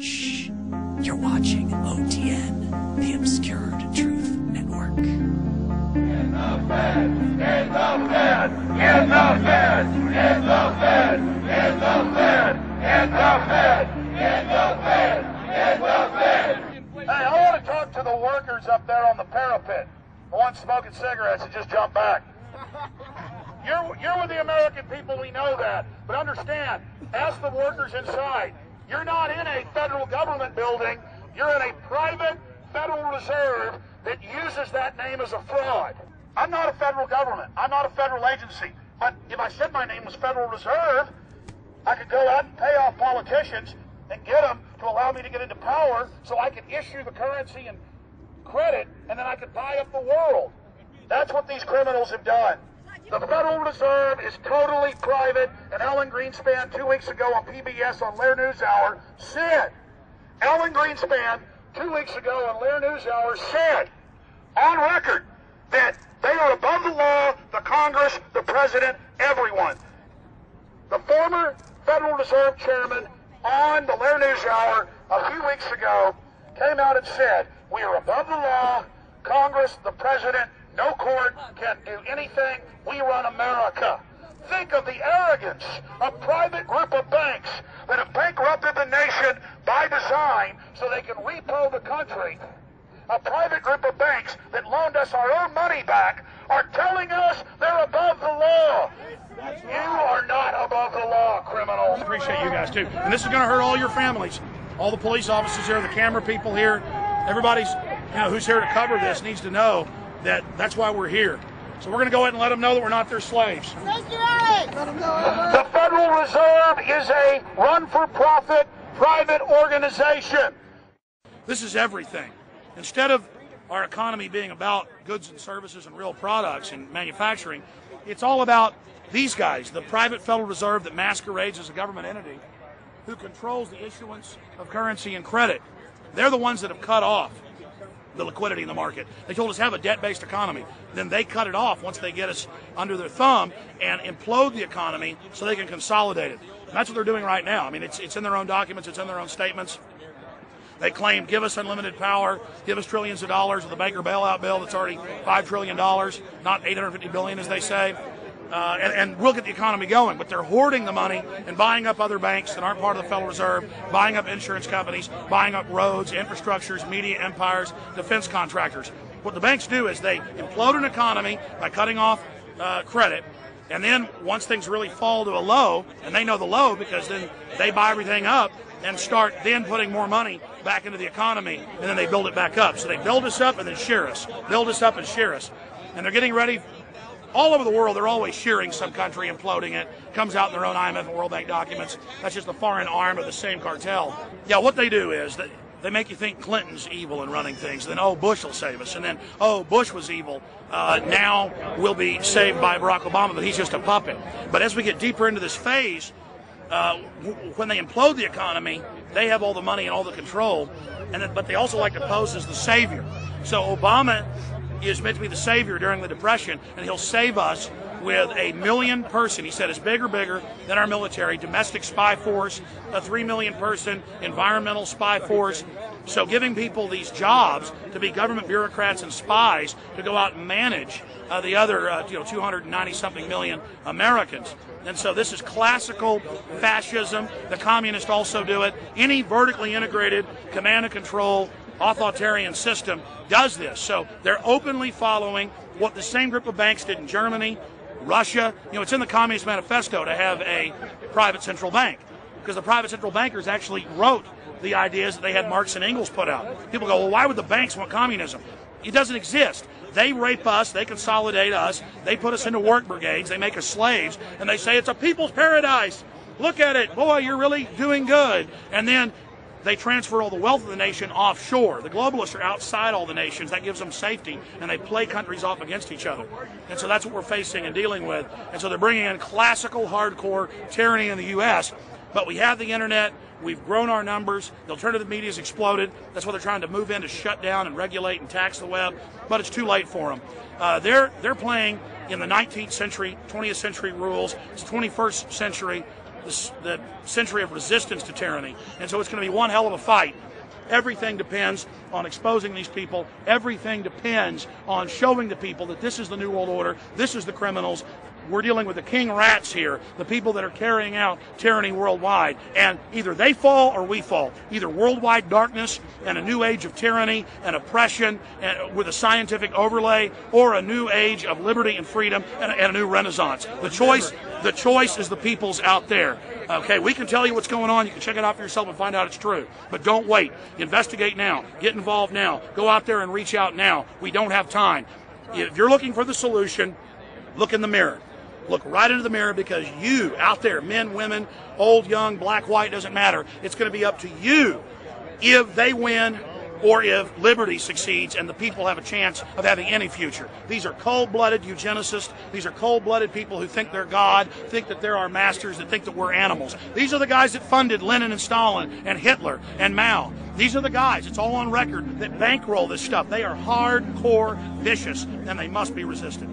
Shh. You're watching OTN, the Obscured Truth Network. Get the Fed! Get the Fed! Get the Fed! Get the Fed! Get the Fed! Get the Fed! Get the Fed! Get the Fed! Hey, I want to talk to the workers up there on the parapet. The ones smoking cigarettes and just jump back. You're with the American people, we know that. But understand, ask the workers inside. You're not in a federal government building. You're in a private Federal Reserve that uses that name as a fraud. I'm not a federal government. I'm not a federal agency. But if I said my name was Federal Reserve, I could go out and pay off politicians and get them to allow me to get into power so I could issue the currency and credit, and then I could buy up the world. That's what these criminals have done. The Federal Reserve is totally private, and Ellen Greenspan 2 weeks ago on PBS on Lair NewsHour said, Ellen Greenspan 2 weeks ago on Lair NewsHour said, on record, that they are above the law, the Congress, the President, everyone. The former Federal Reserve Chairman on the Lair NewsHour a few weeks ago came out and said, we are above the law, Congress, the President, no court can do anything. We run America. Think of the arrogance of a private group of banks that have bankrupted the nation by design so they can repo the country. A private group of banks that loaned us our own money back are telling us they're above the law. You are not above the law, criminals. Appreciate you guys, too. And this is going to hurt all your families. All the police officers here, the camera people here, everybody's, who's here to cover this needs to know that that's why we're here. So we're going to go ahead and let them know that we're not their slaves. The Federal Reserve is a run-for-profit private organization. This is everything. Instead of our economy being about goods and services and real products and manufacturing, it's all about these guys, the private Federal Reserve that masquerades as a government entity who controls the issuance of currency and credit. They're the ones that have cut off the liquidity in the market. They told us have a debt-based economy. Then they cut it off once they get us under their thumb and implode the economy so they can consolidate it. And that's what they're doing right now. I mean, it's in their own documents, it's in their own statements. They claim, give us unlimited power, give us trillions of dollars with the Baker bailout bill that's already $5 trillion, not $850 billion as they say. And we'll get the economy going, but they're hoarding the money and buying up other banks that aren't part of the Federal Reserve, buying up insurance companies, buying up roads, infrastructures, media empires, defense contractors. What the banks do is they implode an economy by cutting off credit, and then once things really fall to a low, and they know the low because then they buy everything up and start then putting more money back into the economy, and then they build it back up. So they build us up and then shear us, build us up and shear us. And they're getting ready. All over the world, they're always shearing some country, imploding it. Comes out in their own IMF and World Bank documents. That's just the foreign arm of the same cartel. Yeah, what they do is they make you think Clinton's evil in running things. Then, oh, Bush will save us. And then, oh, Bush was evil. Now we'll be saved by Barack Obama, but he's just a puppet. But as we get deeper into this phase, when they implode the economy, they have all the money and all the control. But they also like to pose as the savior. So Obama is meant to be the savior during the Depression, and he'll save us with a 1 million person, he said, is bigger than our military, domestic spy force, a 3 million person environmental spy force. So giving people these jobs to be government bureaucrats and spies to go out and manage the other 290-something million Americans. And so this is classical fascism. The communists also do it. Any vertically integrated command and control authoritarian system does this. So they're openly following what the same group of banks did in Germany, Russia. It's in the Communist Manifesto to have a private central bank because the private central bankers actually wrote the ideas that they had Marx and Engels put out. People go, well, why would the banks want communism? It doesn't exist. They rape us, they consolidate us, they put us into work brigades, they make us slaves, and they say it's a people's paradise. Look at it. Boy, you're really doing good. And then they transfer all the wealth of the nation offshore. The globalists are outside all the nations. That gives them safety, and they play countries off against each other. And so that's what we're facing and dealing with. And so they're bringing in classical, hardcore tyranny in the U.S., but we have the internet. We've grown our numbers. The alternative media has exploded. That's what they're trying to move in to shut down and regulate and tax the web, but it's too late for them. They're playing in the 19th century, 20th century rules. It's 21st century. the century of resistance to tyranny. And so it's going to be one hell of a fight. Everything depends on exposing these people. Everything depends on showing the people that this is the New World Order. This is the criminals. We're dealing with the king rats here, the people that are carrying out tyranny worldwide. And either they fall or we fall. Either worldwide darkness and a new age of tyranny and oppression and with a scientific overlay, or a new age of liberty and freedom and a new renaissance. The choice is the people's out there. Okay, we can tell you what's going on. You can check it out for yourself and find out it's true. But don't wait. Investigate now. Get involved now. Go out there and reach out now. We don't have time. If you're looking for the solution, look in the mirror. Look right into the mirror, because you out there, men, women, old, young, black, white, doesn't matter. It's going to be up to you if they win or if liberty succeeds and the people have a chance of having any future. These are cold-blooded eugenicists. These are cold-blooded people who think they're God, think that they're our masters, that think that we're animals. These are the guys that funded Lenin and Stalin and Hitler and Mao. These are the guys, it's all on record, that bankroll this stuff. They are hardcore vicious, and they must be resisted.